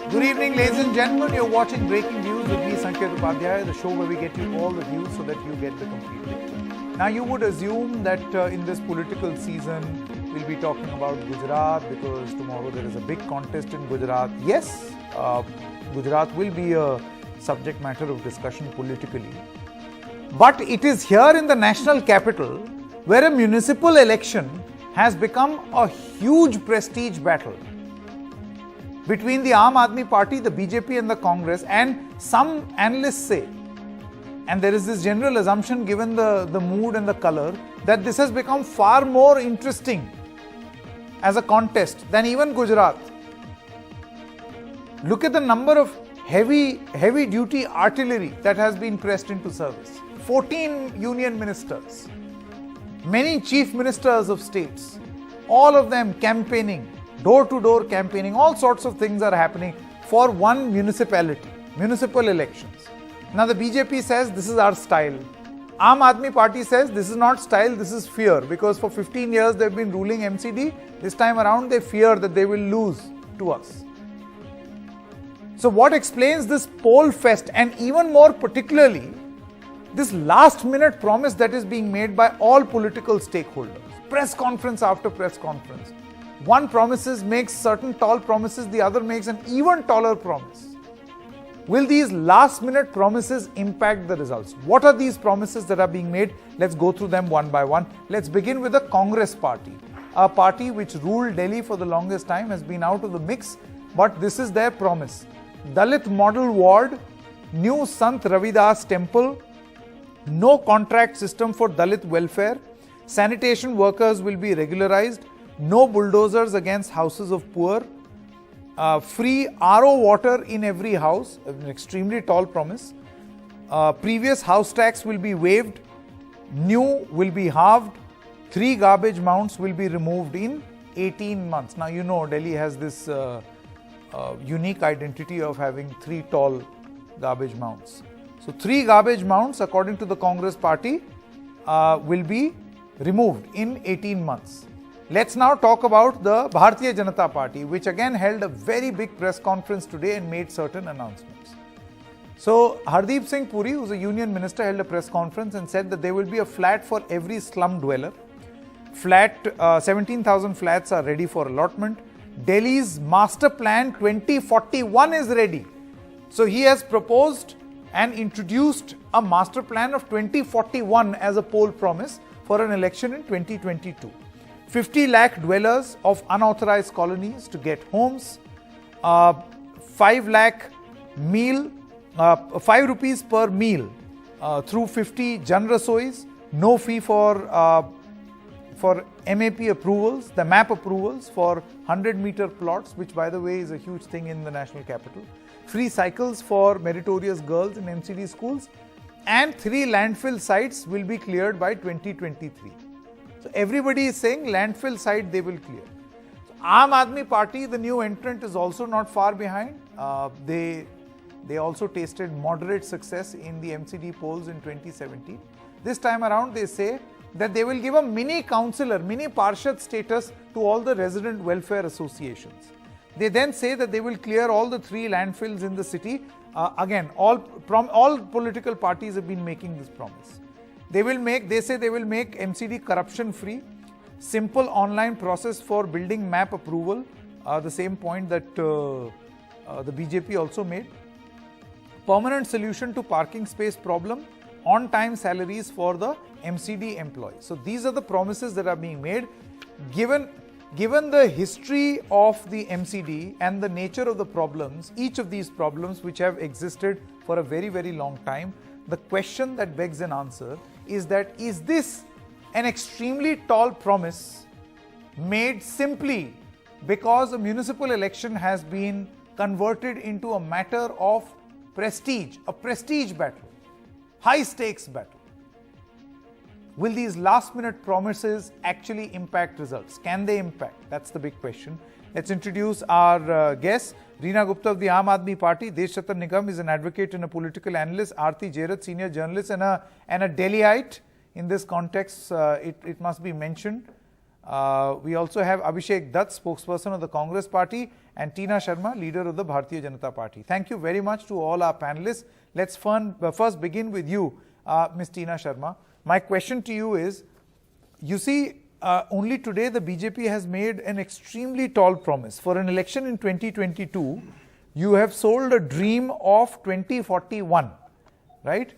Good evening, ladies and gentlemen. You're watching Breaking News with me, Sanket Upadhyay, the show where we get you all the news so that you get the complete picture. Now, you would assume that in this political season, we'll be talking about Gujarat because tomorrow there is a big contest in Gujarat. Yes, Gujarat will be a subject matter of discussion politically. But it is here in the national capital where a municipal election has become a huge prestige battle between the Aam Aadmi Party, the BJP and the Congress, and some analysts say, and there is this general assumption given the mood and the color, that this has become far more interesting as a contest than even Gujarat. Look at the number of heavy duty artillery that has been pressed into service. 14 union ministers, many chief ministers of states, all of them campaigning, door-to-door campaigning, all sorts of things are happening for one municipality, municipal elections. Now the BJP says this is our style. Aam Aadmi Party says this is not style, this is fear, because for 15 years they've been ruling MCD. This time around they fear that they will lose to us. So what explains this poll fest, and even more particularly, this last minute promise that is being made by all political stakeholders? Press conference after press conference. One makes certain tall promises, the other makes an even taller promise. Will these last minute promises impact the results? What are these promises that are being made? Let's go through them one by one. Let's begin with the Congress party. A party which ruled Delhi for the longest time has been out of the mix, but this is their promise. Dalit model ward, new Sant Ravidas temple, no contract system for Dalit welfare, sanitation workers will be regularized, no bulldozers against houses of poor, free RO water in every house, an extremely tall promise. Previous house tax will be waived, new will be halved, 3 garbage mounds will be removed in 18 months. Now you know Delhi has this unique identity of having 3 tall garbage mounds. So 3 garbage mounds, according to the Congress party, will be removed in 18 months. Let's now talk about the Bharatiya Janata Party, which again held a very big press conference today and made certain announcements. So Hardeep Singh Puri, who's a union minister, held a press conference and said that there will be a flat for every slum dweller. 17,000 flats are ready for allotment. Delhi's master plan 2041 is ready. So he has proposed and introduced a master plan of 2041 as a poll promise for an election in 2022. 50 lakh dwellers of unauthorized colonies to get homes, 5 lakh meal, 5 rupees per meal through 50 Jan Rasois, no fee for MAP approvals, the map approvals for 100-meter plots, which by the way is a huge thing in the national capital, free cycles for meritorious girls in MCD schools, and 3 landfill sites will be cleared by 2023. So everybody is saying landfill site they will clear. So Aam Aadmi Party, the new entrant, is also not far behind. They also tasted moderate success in the MCD polls in 2017. This time around they say that they will give a mini councillor, mini Parshad status to all the resident welfare associations. They then say that they will clear all the 3 landfills in the city. Again, all political parties have been making this promise. They say they will make MCD corruption free, simple online process for building map approval, the same point that the BJP also made. Permanent solution to parking space problem, on-time salaries for the MCD employees. So these are the promises that are being made. Given the history of the MCD and the nature of the problems, each of these problems which have existed for a very, very long time, the question that begs an answer is this an extremely tall promise made simply because a municipal election has been converted into a matter of prestige, a prestige battle, high stakes battle? Will these last minute promises actually impact results? Can they impact? That's the big question. Let's introduce our guests. Reena Gupta of the Aam Aadmi Party, Desh Chatar Nigam is an advocate and a political analyst, Aarti Jerat, senior journalist and a Delhiite. In this context, it must be mentioned. We also have Abhishek Dutt, spokesperson of the Congress Party, and Tina Sharma, leader of the Bharatiya Janata Party. Thank you very much to all our panelists. Let's first begin with you, Ms. Tina Sharma. My question to you is, you see, only today the BJP has made an extremely tall promise. For an election in 2022, you have sold a dream of 2041, right?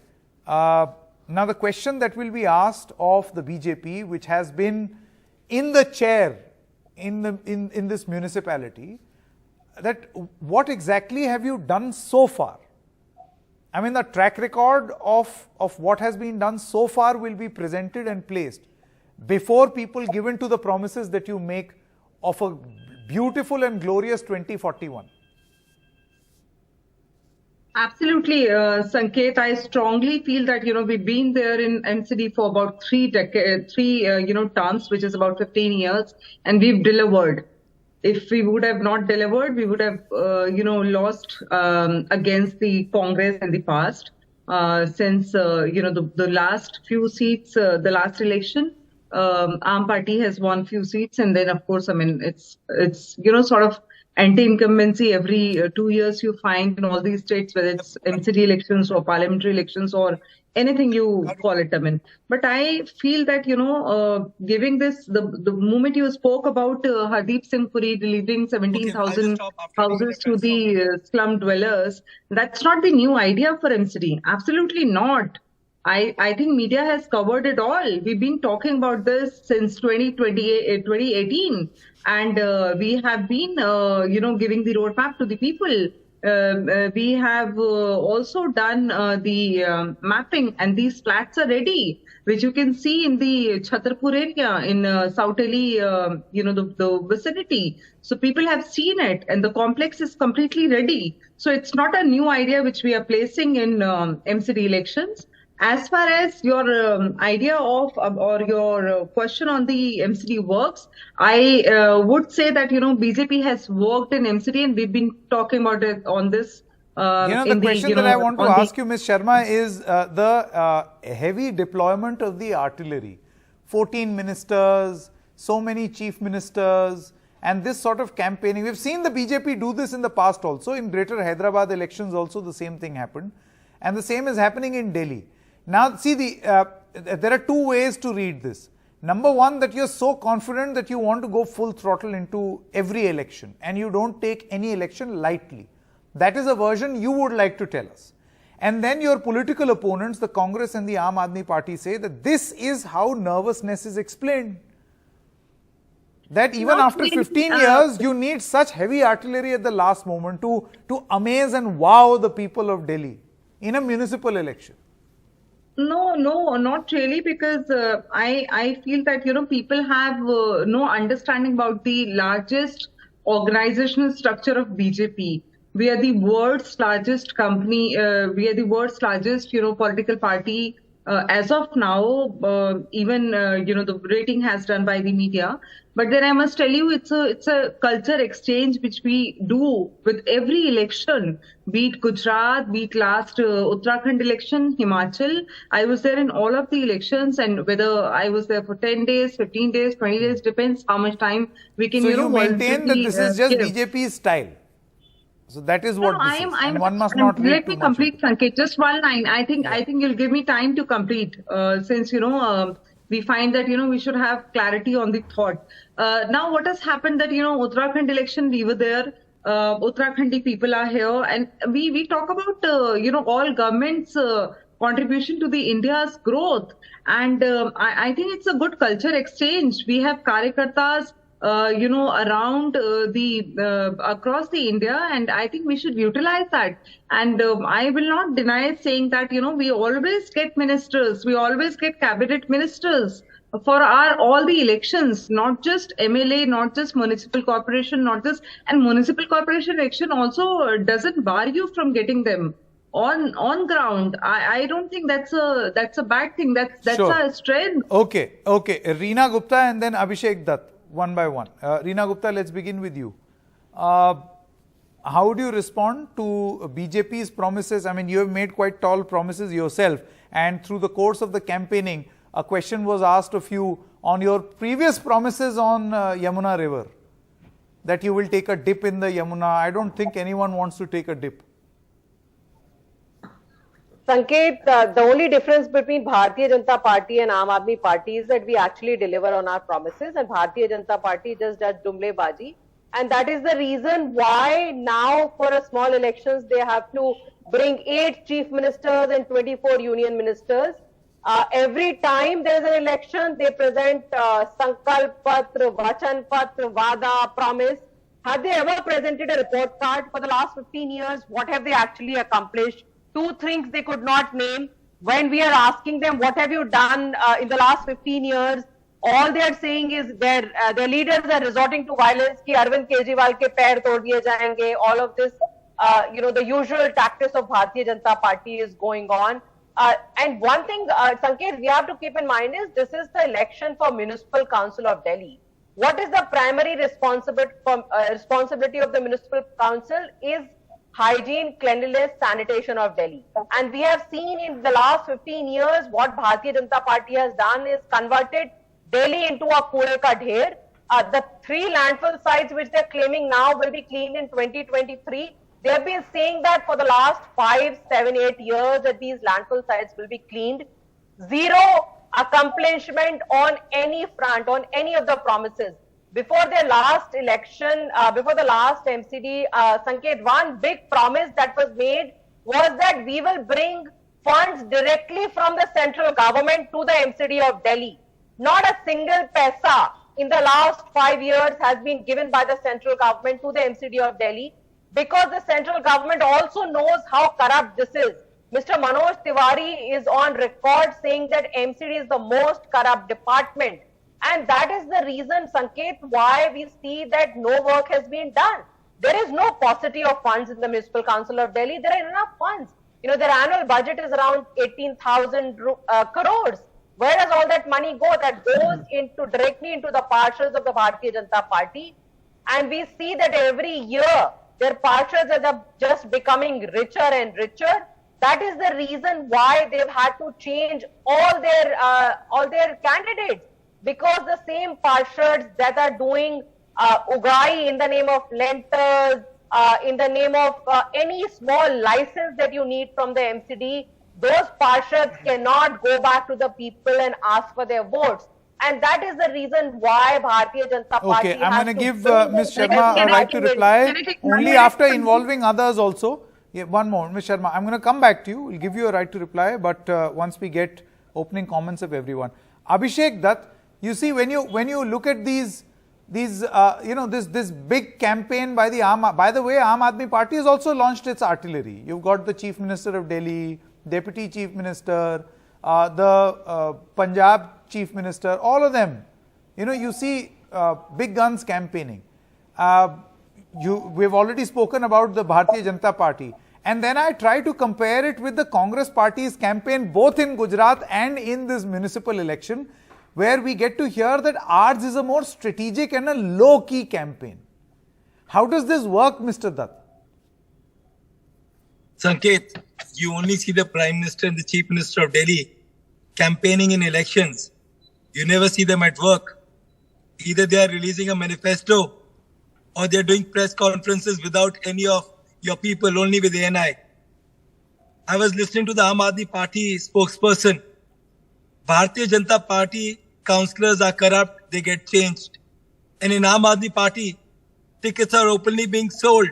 Now the question that will be asked of the BJP, which has been in the chair in this municipality, that what exactly have you done so far? I mean, the track record of what has been done so far will be presented and placed before people give in to the promises that you make of a beautiful and glorious 2041. Absolutely, Sanket. I strongly feel that, we've been there in MCD for about three terms, which is about 15 years, and we've delivered. If we would have not delivered, we would have, lost against the Congress in the past. Since, the last few seats, the last election, Aam Party has won few seats, and then, of course, I mean, it's sort of anti-incumbency every 2 years you find in all these states, whether it's MCD elections or parliamentary elections or anything you call it, I mean. But I feel that, giving this, the moment you spoke about Hardeep Singh Puri delivering 17,000 houses to the slum dwellers, that's not the new idea for MCD. Absolutely not. I think media has covered it all. We've been talking about this since 2018, and we have been, giving the roadmap to the people. We have also done the mapping, and these flats are ready, which you can see in the Chhatarpur area in South Delhi, the vicinity. So people have seen it, and the complex is completely ready. So it's not a new idea which we are placing in MCD elections. As far as your idea of or your question on the MCD works, I would say that, BJP has worked in MCD, and we've been talking about it on this. The question that I want to ask you, Ms. Sharma, is the heavy deployment of the artillery. 14 ministers, so many chief ministers, and this sort of campaigning. We've seen the BJP do this in the past also. In Greater Hyderabad elections also the same thing happened. And the same is happening in Delhi. Now, see, there are two ways to read this. Number one, that you're so confident that you want to go full throttle into every election and you don't take any election lightly. That is a version you would like to tell us. And then your political opponents, the Congress and the Aam Aadmi Party, say that this is how nervousness is explained. That even after 15 years, you need such heavy artillery at the last moment to amaze and wow the people of Delhi in a municipal election. No, not really, because I feel that, people have no understanding about the largest organizational structure of BJP. We are the world's largest company. We are the world's largest, political party. As of now, even, the rating has done by the media. But then I must tell you, it's a culture exchange which we do with every election, be it Gujarat, be it last Uttarakhand election, Himachal. I was there in all of the elections, and whether I was there for 10 days, 15 days, 20 days, depends how much time we can, So you maintain that this is just BJP's style. So that is what this is. And one must not read Let me complete, Sanket. Just one line. I think you'll give me time to complete, since, we find that, we should have clarity on the thought. Now, what has happened that, Uttarakhand election, we were there. Uttarakhandi people are here, and we talk about, all governments' contribution to the India's growth. And I think it's a good culture exchange. We have Karyakartas, around across the India, and I think we should utilize that. And I will not deny saying that, we always get ministers, we always get cabinet ministers for all the elections, not just MLA, not just municipal corporation, and municipal corporation election also doesn't bar you from getting them on ground. I don't think that's a bad thing. That's sure. A strength. Okay. Reena Gupta and then Abhishek Dutt. One by one. Reena Gupta, let's begin with you. How do you respond to BJP's promises? I mean, you have made quite tall promises yourself, and through the course of the campaigning, a question was asked of you on your previous promises on Yamuna River, that you will take a dip in the Yamuna. I don't think anyone wants to take a dip. Sanket, the only difference between Bharatiya Janata Party and Aam Aadmi Party is that we actually deliver on our promises, and Bharatiya Janata Party just does Dumlebaji. And that is the reason why now for a small elections they have to bring 8 chief ministers and 24 union ministers. Every time there is an election, they present Sankalp Patra, Vachan Patra, Vada, Promise. Have they ever presented a report card for the last 15 years? What have they actually accomplished? 2 things they could not name. When we are asking them, what have you done in the last 15 years? All they are saying is their leaders are resorting to violence, ki Arvind Kejriwal ke pair tod diye jayenge. All of this, the usual tactics of Bharatiya Janata Party is going on. And one thing, Sanket, we have to keep in mind is this is the election for Municipal Council of Delhi. What is the primary responsibility of the Municipal Council is hygiene, cleanliness, sanitation of Delhi. And we have seen in the last 15 years what Bharatiya Janata Party has done is converted Delhi into a Kude ka Dher. The 3 landfill sites which they are claiming now will be cleaned in 2023. They have been saying that for the last 5, 7, 8 years that these landfill sites will be cleaned. Zero accomplishment on any front, on any of the promises. Before the last election, before the last MCD, Sanket, one big promise that was made was that we will bring funds directly from the central government to the MCD of Delhi. Not a single paisa in the last 5 years has been given by the central government to the MCD of Delhi, because the central government also knows how corrupt this is. Mr. Manoj Tiwari is on record saying that MCD is the most corrupt department. And that is the reason, Sanket, why we see that no work has been done. There is no paucity of funds in the Municipal Council of Delhi. There are enough funds. Their annual budget is around 18,000 crores. Where does all that money go? That goes directly into the parshas of the Bharatiya Janata Party. And we see that every year their parshas are just becoming richer and richer. That is the reason why they've had to change all their candidates, because the same parshads that are doing ugai in the name of lentils, in the name of any small license that you need from the MCD, those parshads cannot go back to the people and ask for their votes. And that is the reason why Bharatiya Janata Party Okay, I'm going to give Ms. Sharma a right to reply only after involving others also. Yeah, one more, Ms. Sharma, I'm going to come back to you. We'll give you a right to reply, but once we get opening comments of everyone. Abhishek Dutt, you see, when you look at this big campaign by the by the way, Aam Aadmi Party has also launched its artillery. You've got the Chief Minister of Delhi, Deputy Chief Minister, the Punjab Chief Minister, all of them. You see big guns campaigning. We've already spoken about the Bharatiya Janata Party. And then I try to compare it with the Congress Party's campaign both in Gujarat and in this municipal election, where we get to hear that ours is a more strategic and a low-key campaign. How does this work, Mr. Dutt? Sanket, you only see the Prime Minister and the Chief Minister of Delhi campaigning in elections. You never see them at work. Either they are releasing a manifesto or they are doing press conferences without any of your people, only with ANI. I was listening to the Aam Aadmi Party spokesperson. Bharatiya Janata Party councillors are corrupt, they get changed. And in Aam Aadmi Party, tickets are openly being sold.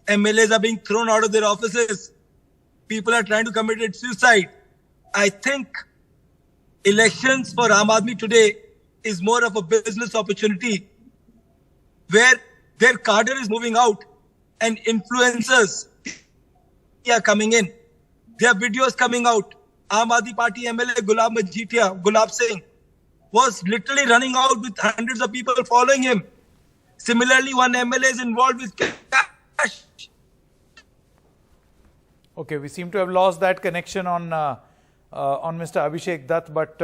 MLAs are being thrown out of their offices. People are trying to commit suicide. I think elections for Aam Aadmi today is more of a business opportunity where their cadre is moving out and influencers are coming in. There are videos coming out. Aam Aadmi Party MLA Gulab Singh was literally running out with hundreds of people following him. Similarly, one MLA is involved with cash. Okay, we seem to have lost that connection on Mr. Abhishek Dutt, but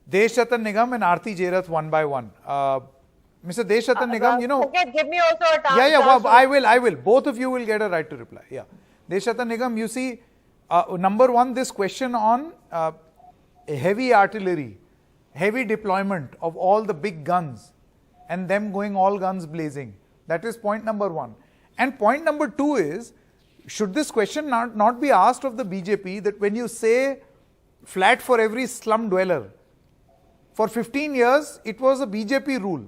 Desh Ratan Nigam and Aarti Jerath one by one. Mr. Desh Ratan Nigam, Okay, give me also a chance. Yeah, I will. Both of you will get a right to reply. Yeah. Desh Ratan Nigam, you see, number one, this question on heavy artillery, heavy deployment of all the big guns and them going all guns blazing. That is point number one. And point number two is, should this question not be asked of the BJP that when you say flat for every slum dweller, for 15 years it was a BJP rule.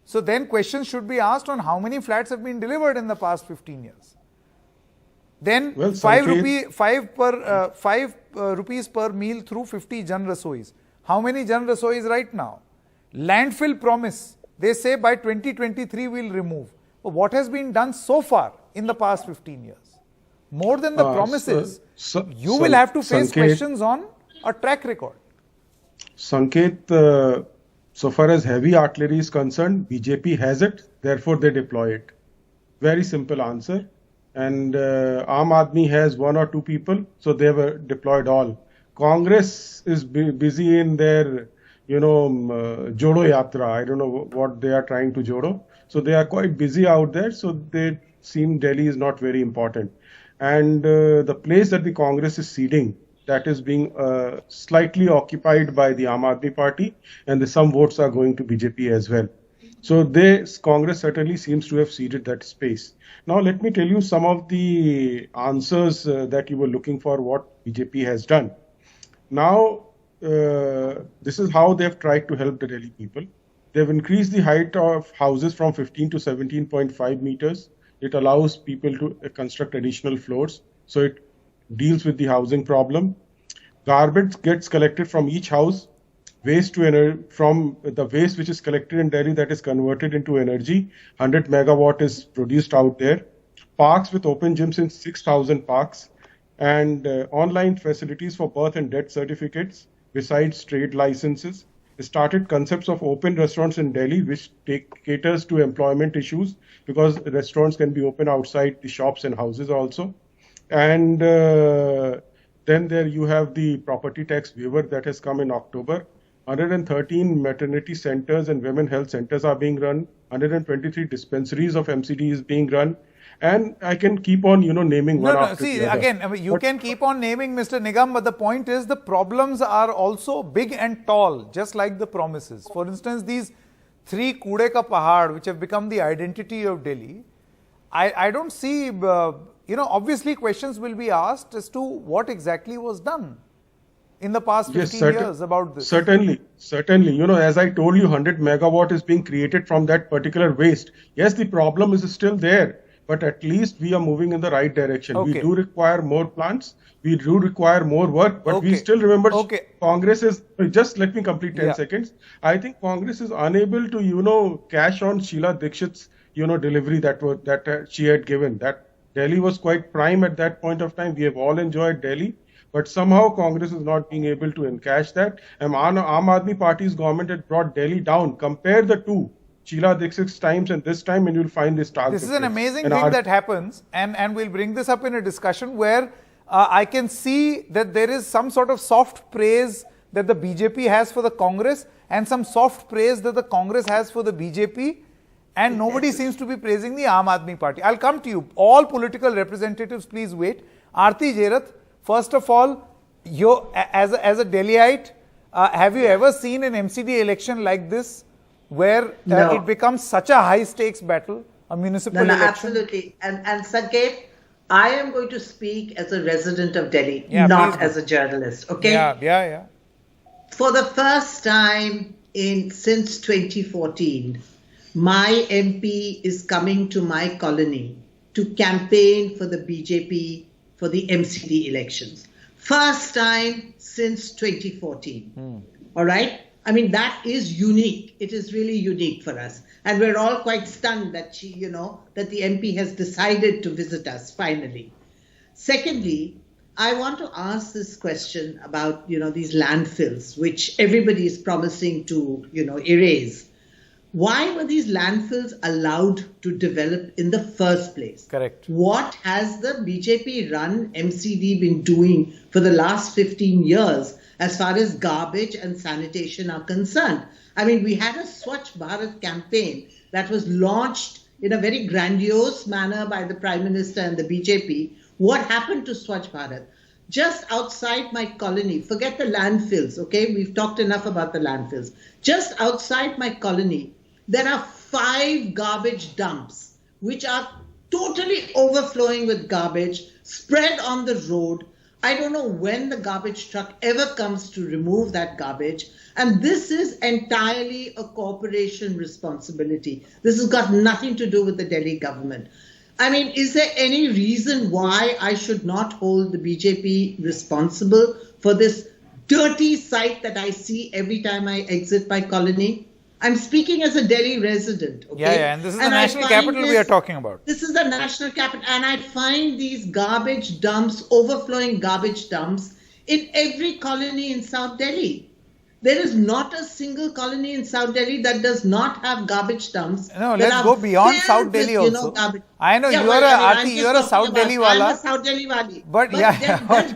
So then questions should be asked on how many flats have been delivered in the past 15 years. Then Well, 5 rupees per meal through 50 Jan Rasois. How many Jan Rasois right now? Landfill promise. They say by 2023 we'll remove. But what has been done so far in the past 15 years? More than the promises, you will have to face questions on a track record. Sanket, so far as heavy artillery is concerned, BJP has it, therefore they deploy it. Very simple answer. And Aam Aadmi has one or two people, so they have deployed all. Congress is busy in their, Jodo Yatra. I don't know what they are trying to Jodo. So they are quite busy out there. So they seem Delhi is not very important. And the place that the Congress is ceding, that is being slightly occupied by the Aam Aadmi Party, and some votes are going to BJP as well. So Congress certainly seems to have ceded that space. Now let me tell you some of the answers that you were looking for, what BJP has done. Now, this is how they've tried to help the Delhi people. They've increased the height of houses from 15 to 17.5 meters. It allows people to construct additional floors. So it deals with the housing problem. Garbage gets collected from each house. From the waste which is collected in Delhi, that is converted into energy. 100 megawatt is produced out there. Parks with open gyms in 6,000 parks. And online facilities for birth and death certificates, besides trade licenses. Started concepts of open restaurants in Delhi, which caters to employment issues, because restaurants can be open outside the shops and houses also. And then there you have the property tax waiver that has come in October. 113 maternity centers and women health centers are being run. 123 dispensaries of MCD is being run. And I can keep on, naming one after the other. Again, you can keep on naming, Mr. Nigam, but the point is the problems are also big and tall, just like the promises. For instance, these 3 Kude Ka Pahad, which have become the identity of Delhi, I don't see, obviously questions will be asked as to what exactly was done in the past 15 years about this. Certainly. As I told you, 100 megawatt is being created from that particular waste. Yes, the problem is still there, but at least we are moving in the right direction. Okay. We do require more plants. We do require more work, but we still remember Congress is, just let me complete 10 seconds. I think Congress is unable to, cash on Sheila Dikshit's, delivery that she had given. That Delhi was quite prime at that point of time. We have all enjoyed Delhi. But somehow Congress is not being able to encash that. And Aam Aadmi Party's government had brought Delhi down. Compare the two, Sheila Dikshit's times and this time, and you'll find this target. This is an amazing thing that happens, and we'll bring this up in a discussion where I can see that there is some sort of soft praise that the BJP has for the Congress and some soft praise that the Congress has for the BJP, and nobody seems to be praising the Aam Aadmi Party. I'll come to you. All political representatives, please wait. Aarti Jerath, first of all, as a Delhiite, have you ever seen an MCD election like this, where it becomes such a high-stakes battle, a municipal election? Absolutely. And Sanket, I am going to speak as a resident of Delhi, not as a journalist, okay? Yeah. For the first time since 2014, my MP is coming to my colony to campaign for the BJP for the MCD elections. First time since 2014. All right? I mean, that is unique. It is really unique for us. And we're all quite stunned that that the MP has decided to visit us finally. Secondly, I want to ask this question about, these landfills, which everybody is promising to, erase. Why were these landfills allowed to develop in the first place? Correct. What has the BJP-run MCD been doing for the last 15 years as far as garbage and sanitation are concerned? I mean, we had a Swachh Bharat campaign that was launched in a very grandiose manner by the Prime Minister and the BJP. What happened to Swachh Bharat? just outside my colony, forget the landfills, okay? We've talked enough about the landfills. Just outside my colony, there are 5 garbage dumps which are totally overflowing with garbage spread on the road. I don't know when the garbage truck ever comes to remove that garbage. And this is entirely a corporation responsibility. This has got nothing to do with the Delhi government. I mean, is there any reason why I should not hold the BJP responsible for this dirty sight that I see every time I exit my colony? I'm speaking as a Delhi resident. Okay? Yeah, and this is the national capital we are talking about. This is the national capital, and I find these garbage dumps, overflowing garbage dumps, in every colony in South Delhi. There is not a single colony in South Delhi that does not have garbage dumps. No, let's go beyond South Delhi also. I know you're a South Delhi wala. I'm a South Delhi wali. But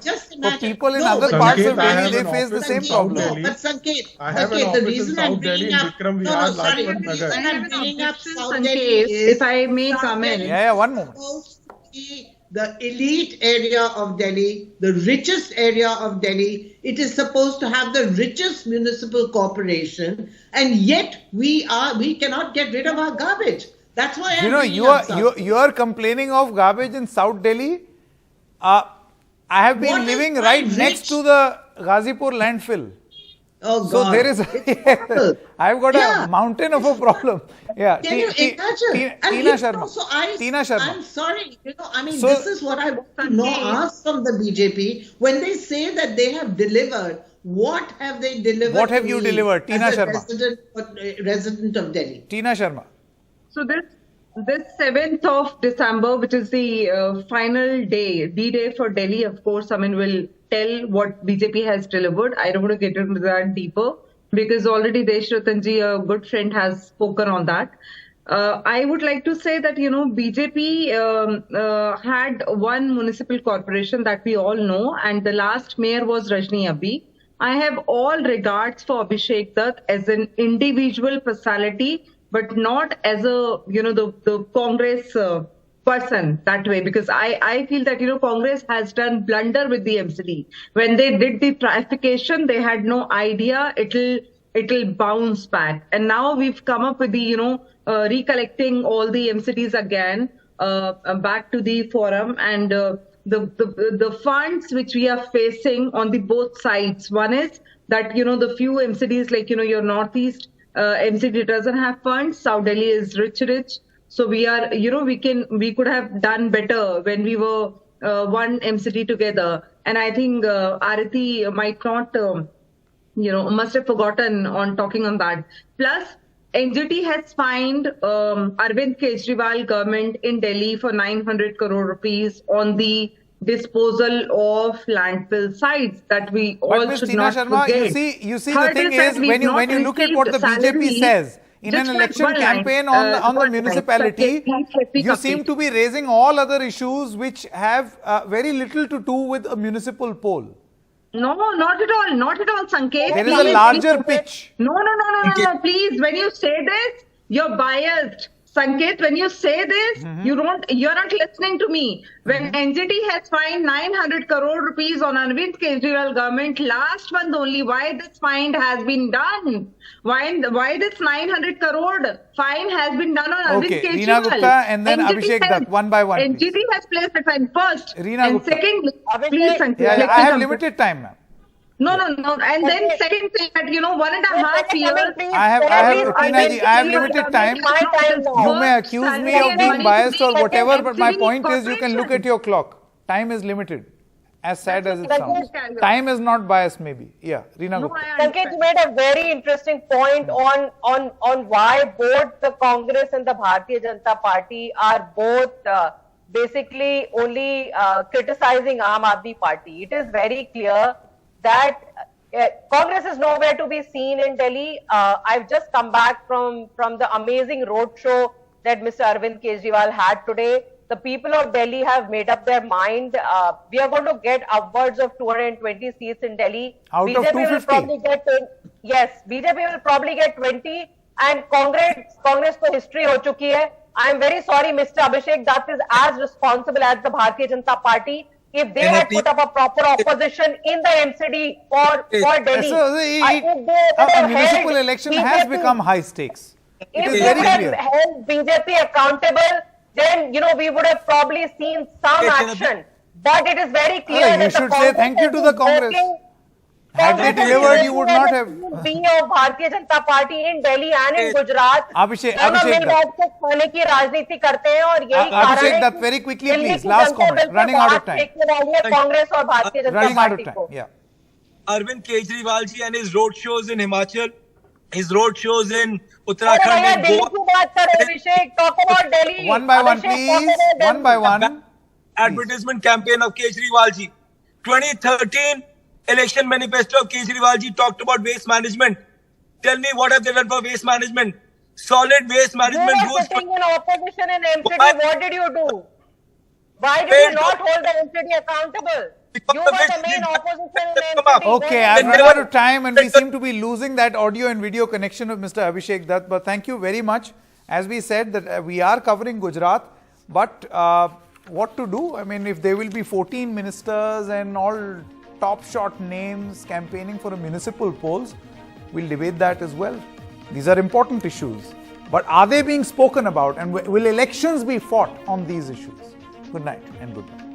just for people in other parts of Delhi, they face the same problem. But Sanket, I have an the office reason in I'm South Delhi, bringing up, Vikram no, Vihar, sorry, Lajpat the reason Nagar. I'm bringing up South Sanket, Delhi is, if I may South come in. Delhi Yeah, one moment. is supposed to be the elite area of Delhi, the richest area of Delhi. It is supposed to have the richest municipal corporation, and yet we cannot get rid of our garbage. That's why you are complaining of garbage in South Delhi. I have been living right next to the Ghazipur landfill. Oh God! So there is, I've got a mountain of a problem. Yeah, Can you imagine? Tina Sharma. Tina Sharma. I'm sorry. This is what I want to ask from the BJP. When they say that they have delivered, what have they delivered? What have you delivered, Tina Sharma? Resident of Delhi. Tina Sharma. So this 7th of December, which is the final day, D-Day for Delhi, of course, will tell what BJP has delivered. I don't want to get into that deeper because already Desh Ratanji, a good friend, has spoken on that. I would like to say that, BJP had one municipal corporation that we all know, and the last mayor was Rajni Abhi. I have all regards for Abhishek Dutt as an individual personality, but not as a, the Congress person that way, because I feel that, Congress has done blunder with the MCD. When they did the triffication, they had no idea it'll bounce back. And now we've come up with the, recollecting all the MCDs again, back to the forum, and the funds which we are facing on the both sides. One is that, the few MCDs like, your Northeast, MCD doesn't have funds. South Delhi is rich. So we are, we could have done better when we were one MCD together. And I think Arati might not, must have forgotten on talking on that. Plus, NDTV has fined Arvind Kejriwal government in Delhi for 900 crore rupees on the disposal of landfill sites that we all should not forget. You see the thing is, when you look at what the BJP says in an election campaign on the municipality, you seem to be raising all other issues which have very little to do with a municipal poll. No, not at all, Sanket. There is a larger pitch. No, please, when you say this, you're biased. Sanket, when you say this, you're not listening to me. When NDTV has fined 900 crore rupees on Arvind Kejriwal government, last month only, why this fine has been done? Why this 900 crore fine has been done on Arvind Kejriwal? Reena Gupta and then Abhishek Dutt, one by one. NDTV has placed the fine first. Reena Gupta. Second, please, Sanket. I have limited time, ma'am. No. And then second thing that, 1.5 years. I have limited time. You may accuse me of being biased or whatever, but my point is you can look at your clock. Time is limited. As sad as it sounds. Time is not biased maybe. Yeah, Reena Gupta. Sanket, you made a very interesting point on why both the Congress and the Bharatiya Janata Party are both basically only criticizing Aam Aadmi Party. It is very clear that Congress is nowhere to be seen in Delhi. I've just come back from the amazing roadshow that Mr. Arvind Kejriwal had today. The people of Delhi have made up their mind. We are going to get upwards of 220 seats in Delhi. Out of 250? Will probably get 10, yes, BJP will probably get 20, and Congress to history ho chuki hai. I am very sorry, Mr. Abhishek Dutt is as responsible as the Bharatiya Janata Party. if they had put up a proper opposition in the MCD for Delhi. So a municipal election has become high stakes. It If is they very would have clear. held BJP accountable, then we would have probably seen some action. But it is very clear You that should the say Congress thank you to the is Congress. working- Had they Congress is delivered, you would working not as a have. team B of Bharatiya Janata Party in Delhi and in Gujarat. Abhishek दोनों मिल Dutt. बैठ के खाने की राजनीति करते हैं और यही कारण Abhishek है Dutt, कि very quickly, दिल्ली please, की last जनता comment. बिल्कुल Running out of बात time. देखने वाली है कांग्रेस और Bharatiya Janata Running out of party time. को. Yeah. Arvind Kejriwal ji and his road shows in Himachal, his road shows in अरे Uttarakhand भैया and दिल्ली Goa. की बात करें अभिषेक, talk about Delhi. One by one, Abhishek, talk please. about One by Delhi. one. Advertisement campaign of Kejriwal ji. 2013 election manifesto of Kejriwal ji talked about waste management. Tell me what have they done for waste management? Solid waste You management were rules. sitting in opposition in MCD. Why- What did you do? Why did Wait, you not hold the MCD accountable? Because You the were the which main did- opposition in Come MCD. up. Okay, I've run out of time and we seem to be losing that audio and video connection of Mr. Abhishek Dutt. But thank you very much. As we said that we are covering Gujarat, but what to do? I mean, if there will be 14 ministers and all top shot names campaigning for a municipal polls, we'll debate that as well. These are important issues. But are they being spoken about and will elections be fought on these issues? Good night and good night.